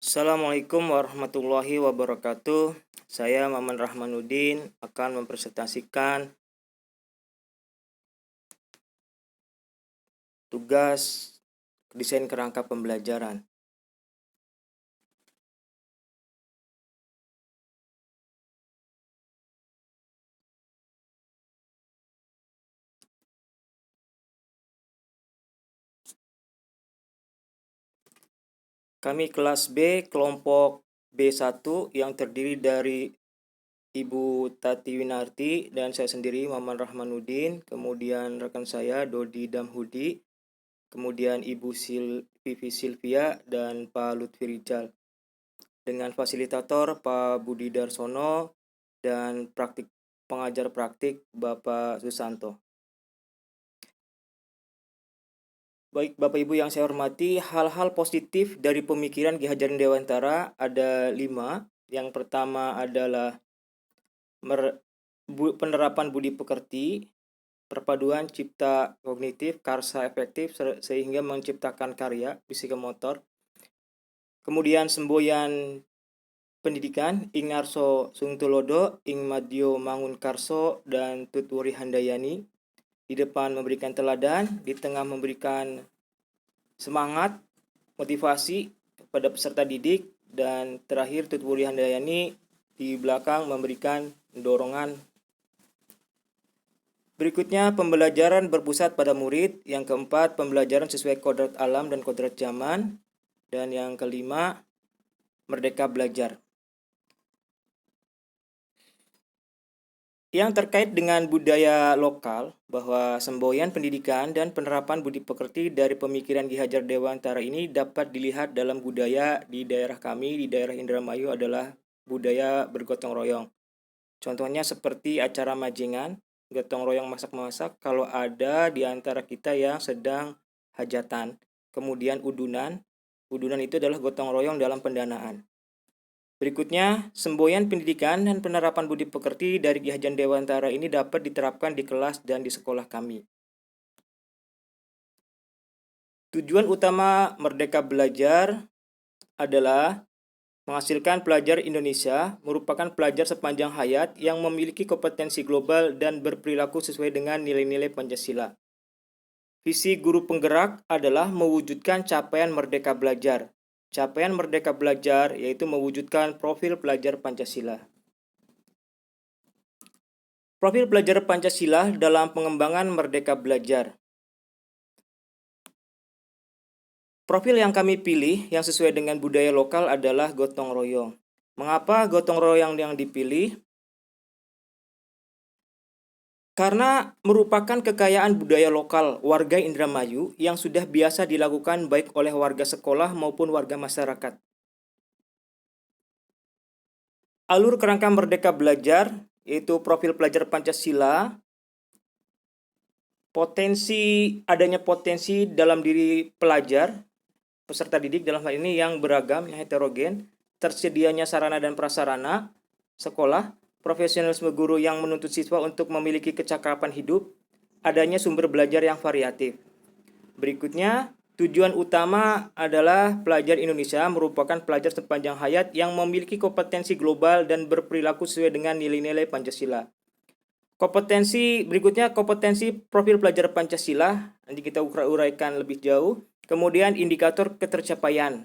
Assalamualaikum warahmatullahi wabarakatuh. Saya Maman Rahmanuddin akan mempresentasikan tugas desain kerangka pembelajaran. Kami kelas B, kelompok B1 yang terdiri dari Ibu Tati Winarti dan saya sendiri Maman Rahmanuddin, kemudian rekan saya Dodi Damhudi, kemudian Ibu Vivi Silvia dan Pak Lutfi Rijal, dengan fasilitator Pak Budi Darsono dan pengajar praktik Bapak Susanto. Baik Bapak Ibu yang saya hormati, hal-hal positif dari pemikiran Ki Hajar Dewantara ada 5. Yang pertama adalah penerapan budi pekerti, perpaduan cipta kognitif, karsa efektif sehingga menciptakan karya psikomotor. Kemudian semboyan pendidikan, Ing Narso Sungtulodo, Ing Madyo Mangunkarso, dan Tutwuri Handayani. Di depan memberikan teladan, di tengah memberikan semangat, motivasi pada peserta didik, dan terakhir Tutwuri Handayani di belakang memberikan dorongan. Berikutnya pembelajaran berpusat pada murid. Yang keempat, pembelajaran sesuai kodrat alam dan kodrat zaman. Dan yang kelima, merdeka belajar. Yang terkait dengan budaya lokal, bahwa semboyan pendidikan dan penerapan budi pekerti dari pemikiran Ki Hajar Dewantara ini dapat dilihat dalam budaya di daerah kami, di daerah Indramayu adalah budaya bergotong royong. Contohnya seperti acara majingan, gotong royong masak-masak kalau ada di antara kita yang sedang hajatan. Kemudian udunan itu adalah gotong royong dalam pendanaan. Berikutnya, semboyan pendidikan dan penerapan budi pekerti dari Ki Hajar Dewantara ini dapat diterapkan di kelas dan di sekolah kami. Tujuan utama Merdeka Belajar adalah menghasilkan pelajar Indonesia merupakan pelajar sepanjang hayat yang memiliki kompetensi global dan berperilaku sesuai dengan nilai-nilai Pancasila. Visi guru penggerak adalah mewujudkan capaian Merdeka Belajar. Capaian Merdeka Belajar yaitu mewujudkan profil pelajar Pancasila. Profil pelajar Pancasila dalam pengembangan Merdeka Belajar. Profil yang kami pilih yang sesuai dengan budaya lokal adalah gotong royong. Mengapa gotong royong yang dipilih? Karena merupakan kekayaan budaya lokal warga Indramayu yang sudah biasa dilakukan baik oleh warga sekolah maupun warga masyarakat. Alur kerangka Merdeka Belajar yaitu profil pelajar Pancasila, adanya potensi dalam diri pelajar, peserta didik dalam hal ini yang beragam, yang heterogen, tersedianya sarana dan prasarana sekolah, profesionalisme guru yang menuntut siswa untuk memiliki kecakapan hidup, adanya sumber belajar yang variatif. Berikutnya, tujuan utama adalah pelajar Indonesia merupakan pelajar sepanjang hayat yang memiliki kompetensi global dan berperilaku sesuai dengan nilai-nilai Pancasila. Berikutnya kompetensi profil pelajar Pancasila, nanti kita uraikan lebih jauh. Kemudian indikator ketercapaian.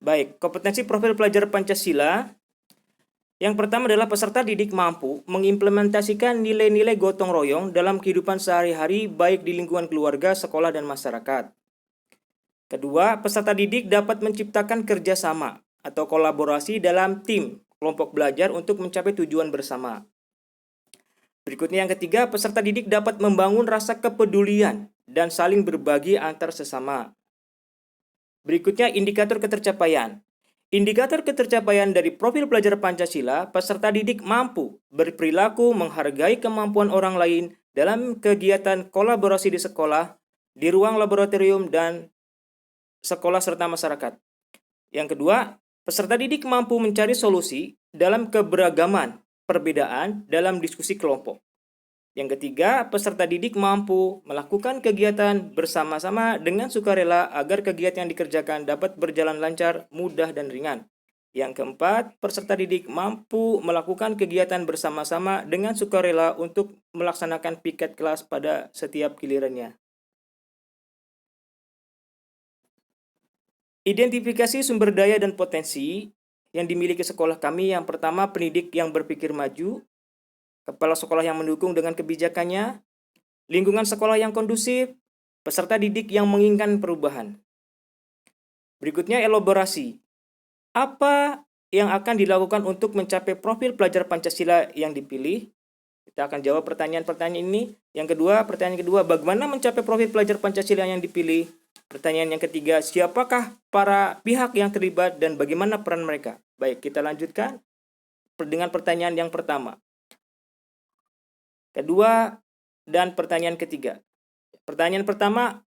Baik, kompetensi profil pelajar Pancasila. Yang pertama adalah peserta didik mampu mengimplementasikan nilai-nilai gotong royong dalam kehidupan sehari-hari baik di lingkungan keluarga, sekolah, dan masyarakat. Kedua, peserta didik dapat menciptakan kerjasama atau kolaborasi dalam tim kelompok belajar untuk mencapai tujuan bersama. Berikutnya yang ketiga, peserta didik dapat membangun rasa kepedulian dan saling berbagi antar sesama. Berikutnya indikator ketercapaian. Indikator ketercapaian dari profil pelajar Pancasila, peserta didik mampu berperilaku menghargai kemampuan orang lain dalam kegiatan kolaborasi di sekolah, di ruang laboratorium, dan sekolah serta masyarakat. Yang kedua, peserta didik mampu mencari solusi dalam keberagaman perbedaan dalam diskusi kelompok. Yang ketiga, peserta didik mampu melakukan kegiatan bersama-sama dengan sukarela agar kegiatan yang dikerjakan dapat berjalan lancar, mudah, dan ringan. Yang keempat, peserta didik mampu melakukan kegiatan bersama-sama dengan sukarela untuk melaksanakan piket kelas pada setiap gilirannya. Identifikasi sumber daya dan potensi yang dimiliki sekolah kami. Yang pertama, pendidik yang berpikir maju, kepala sekolah yang mendukung dengan kebijakannya, lingkungan sekolah yang kondusif, peserta didik yang menginginkan perubahan. Berikutnya, elaborasi. Apa yang akan dilakukan untuk mencapai profil pelajar Pancasila yang dipilih? Kita akan jawab pertanyaan-pertanyaan ini. Pertanyaan kedua, bagaimana mencapai profil pelajar Pancasila yang dipilih? Pertanyaan yang ketiga, siapakah para pihak yang terlibat dan bagaimana peran mereka? Baik, kita lanjutkan dengan pertanyaan yang pertama, kedua, dan pertanyaan ketiga. Pertanyaan pertama,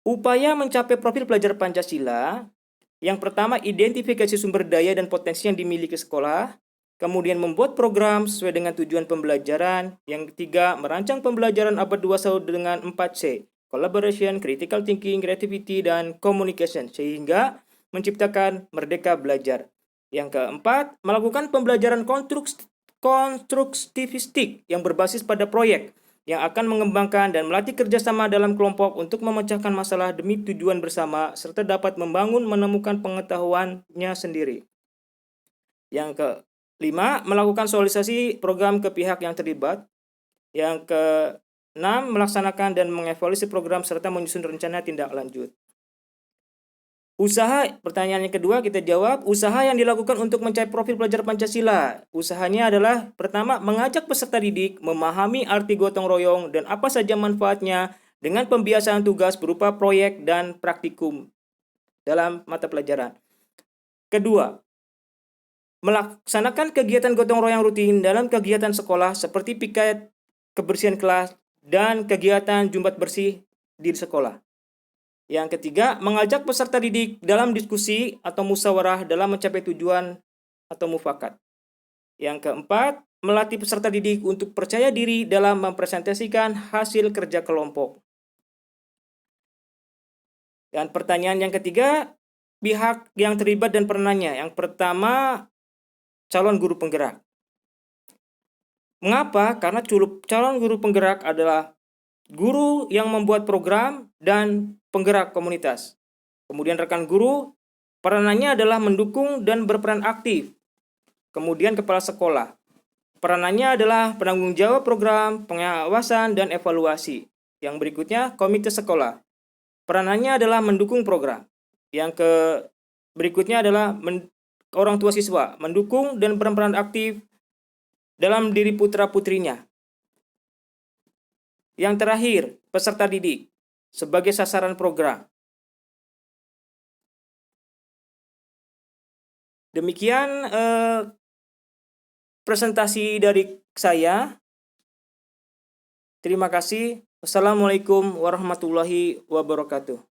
upaya mencapai profil pelajar Pancasila. Yang pertama, identifikasi sumber daya dan potensi yang dimiliki sekolah. Kemudian membuat program sesuai dengan tujuan pembelajaran. Yang ketiga, merancang pembelajaran abad 21 dengan 4C. Collaboration, critical thinking, creativity, dan communication. Sehingga menciptakan merdeka belajar. Yang keempat, melakukan pembelajaran konstruktivistik yang berbasis pada proyek yang akan mengembangkan dan melatih kerjasama dalam kelompok untuk memecahkan masalah demi tujuan bersama serta dapat menemukan pengetahuannya sendiri. Yang kelima, melakukan sosialisasi program ke pihak yang terlibat. Yang keenam, melaksanakan dan mengevaluasi program serta menyusun rencana tindak lanjut. Usaha, pertanyaan yang kedua kita jawab, usaha yang dilakukan untuk mencapai profil pelajar Pancasila. Usahanya adalah, pertama, mengajak peserta didik memahami arti gotong royong dan apa saja manfaatnya dengan pembiasaan tugas berupa proyek dan praktikum dalam mata pelajaran. Kedua, melaksanakan kegiatan gotong royong rutin dalam kegiatan sekolah seperti piket, kebersihan kelas, dan kegiatan jumbat bersih di sekolah. Yang ketiga, mengajak peserta didik dalam diskusi atau musyawarah dalam mencapai tujuan atau mufakat. Yang keempat, melatih peserta didik untuk percaya diri dalam mempresentasikan hasil kerja kelompok. Dan pertanyaan yang ketiga, pihak yang terlibat dan peranannya. Yang pertama, calon guru penggerak. Mengapa? Karena calon guru penggerak adalah guru yang membuat program dan penggerak komunitas. Kemudian rekan guru, peranannya adalah mendukung dan berperan aktif. Kemudian kepala sekolah, peranannya adalah penanggung jawab program, pengawasan, dan evaluasi. Yang berikutnya, komite sekolah. Peranannya adalah mendukung program. Yang berikutnya adalah orang tua siswa, mendukung dan berperan aktif dalam diri putra-putrinya. Yang terakhir, peserta didik sebagai sasaran program. Demikian presentasi dari saya. Terima kasih. Wassalamualaikum warahmatullahi wabarakatuh.